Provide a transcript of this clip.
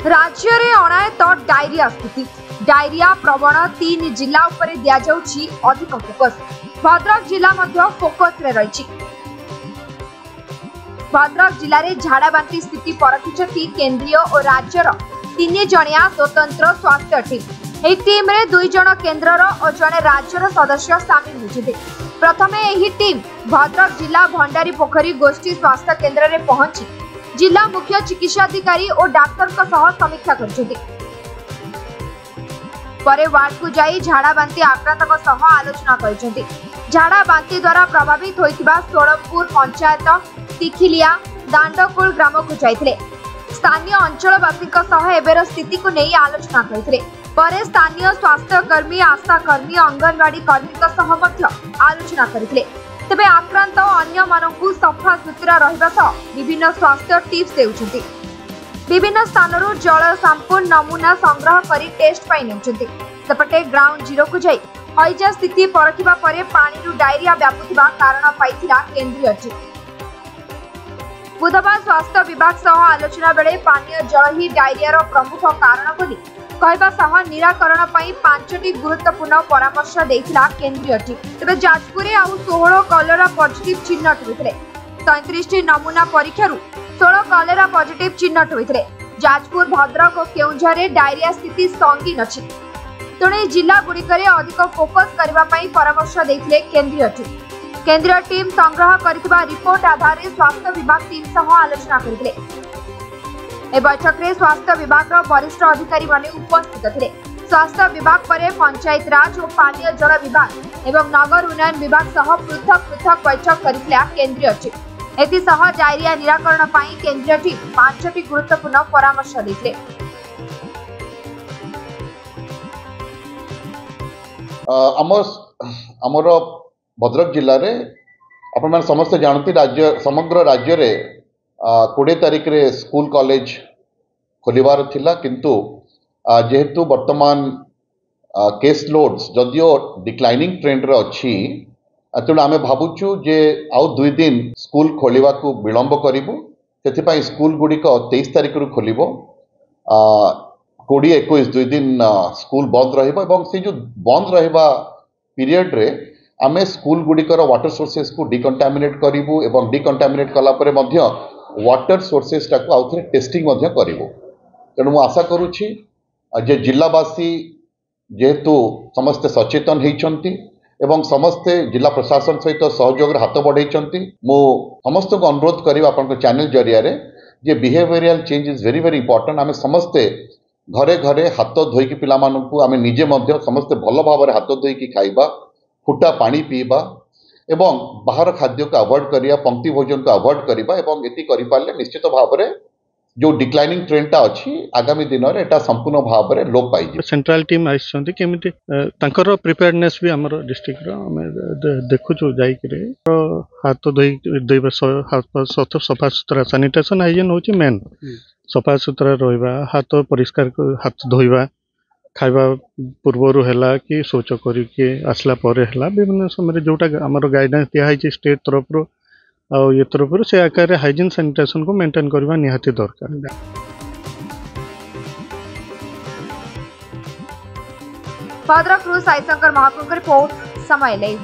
राज्य में अणायत डायरिया स्थिति डायरिया प्रवण 3 जिला उपरे दिया जाउछि अधिक फोकस। भद्रक जिला मध्य फोकस रे रहिछि। भद्रक जिले में झाड़ाबांती स्थिति परखिछथि केंद्रीय और राज्यर 3 जणिया स्वतंत्र स्वास्थ्य टीम। एही टीम रे 2 जण केंद्रर और जणे राज्यर सदस्य सामिल होइछथि। प्रथमे एही टीम भद्रक जिला भंडारी पोखरी गोष्ठी स्वास्थ्य केंद्र रे पहुंची जिला मुख्य चिकित्साधिकारी और डाक्टर को सह समीक्षा करछथि। परे वार्ड को जाई झाड़ाबांती आक्रांतक सह आलोचना करछथि। झाड़ाबांती द्वारा प्रभावित होइतिबा सोलमपुर पंचायत तिखिलिया दांडकुल ग्राम को जाइथिले। स्थानीय अंचलवासी सह एबेर स्थिति को नहीं आलोचना करथिले। परे स्थानीय स्वास्थ्य कर्मी आशा कर्मी अंगनवाड़ी कर्मी सह मध्य आलोचना करथिले। तेबे आक्रांत अन्य मानकु सफा सुतरा रहिबा सह विभिन्न स्वास्थ्य टिप्स देउछथि। विभिन्न स्थानरू जल सैंपल नमूना संग्रह करी टेस्ट पाई नेउछथि। सेपटे ग्राउंड जीरो को जाई हईजा स्थिति परखिबा परे पानी डायरिया व्यापुथिबा कारण पाइथिला केंद्रीय टीम। बुधवार स्वास्थ्य विभाग सह आलोचना बेले पानीय जल ही डायरिया प्रमुख कारण बोली कहबा सह निराकरण पई 5टी गुरुत्वपूर्ण परामर्श देइथिला केंद्रीय टीम। तबे जाजपुर आउ 16 कलेरा पॉजिटिव चिन्हट होइथिले। 33टी नमूना परीक्षा 16 कलेरा पॉजिटिव चिन्हट होइथिले। जाजपुर भद्रक और केउंझर डायरिया स्थिति संगीन अछि। तेणु जिला गुड़िकरे अधिक फोकस करबा पई परामर्श देइथिले केंद्रीय टीम। केंद्रीय टीम संग्रह करथिबा रिपोर्ट आधार स्वास्थ्य विभाग टीम सह आलोचना करथिले। ए बैठक में स्वास्थ्य विभाग वरिष्ठ अधिकारी माने उपस्थित थे। स्वास्थ्य विभाग पर पंचायत राज और पानीय जल विभाग एवं नगर उन्नयन विभाग सह पृथक पृथक बैठक करथिला केंद्रीय टीम। एथिसह डायरिया निराकरण पई केंद्रीय टीम 5टी गुरुत्वपूर्ण परामर्श देथिले। हमर भद्रक जिले में आपण समस्त जानती राज्य समग्र राज्य रे 20 तारिख रे स्कूल कॉलेज खोलिबार थिला किंतु जेहेतु वर्तमान केस लोड्स जदियो डिक्लाइनिंग ट्रेंड रे अछि तेणु आम भावुचु जे आउ 2 दिन स्कूल खोलिबा को विलंब करिवु। सेथिपाई स्कूल गुड़िक 23 तारिख रु खोलिबो। 20-21 2 दिन स्कूल बंद रहिबो एवं से जो बंद रहिबा पीरियड रे आमे स्कूल गुड़िकर वाटर सोर्सेस को डिकंटामिनेट करिवु एवं डिकंटामिनेट कला परे मध्य वाटर सोर्सेस टाको आउथरे टेस्टिंग मध्य करिवु। तेणु मु आशा करूछि जे जिलावासी जेहेतु समस्ते सचेतन होइछंती एवं समस्ते जिला प्रशासन सहित सहयोग हाथ बढ़ाई मु समस्त को अनुरोध करिबा आपन चैनल जरिया रे जे behavioural change is very very important. आमे समस्ते घरे घरे हाथ धोईकी पिला मानकु आमे निजे मध्य समस्ते भल भाव हाथ धोईकी खाइबा फुटा पानी पीबा एवं बाहर खाद्य को अवॉइड करिया पंक्ति भोजन को अवॉइड करिबा एवं एति करि पाले निश्चित भाव रे जो डिक्लाइनिंग ट्रेंडटा अछि आगामी दिन रे एटा संपूर्ण भाव रे लोप पाइ जे। सेंट्रल टीम आइछन्ती केमिति तांकर प्रिपेयरनेस भी हमर डिस्ट्रिक्ट रो हम देखु छु जाई करे हाथ धोइबा हाथ सफा सुतरा सैनिटेशन हाइजीन होछि मेन। सफा सुतरा रहइबा हाथ परिष्कार हाथ धोइबा खाइबा पूर्वर है कि शौच करके आसला पर है विभिन्न समय जोटा आमर गाइडेंस दिखाई स्टेट तरफ ये तरफ से आकार हाइजीन सैनिटेशन को मेंटेन करबा निहाती दरकार। भद्रक साई शंकर महाप्रभु रिपोर्ट समय लाइव।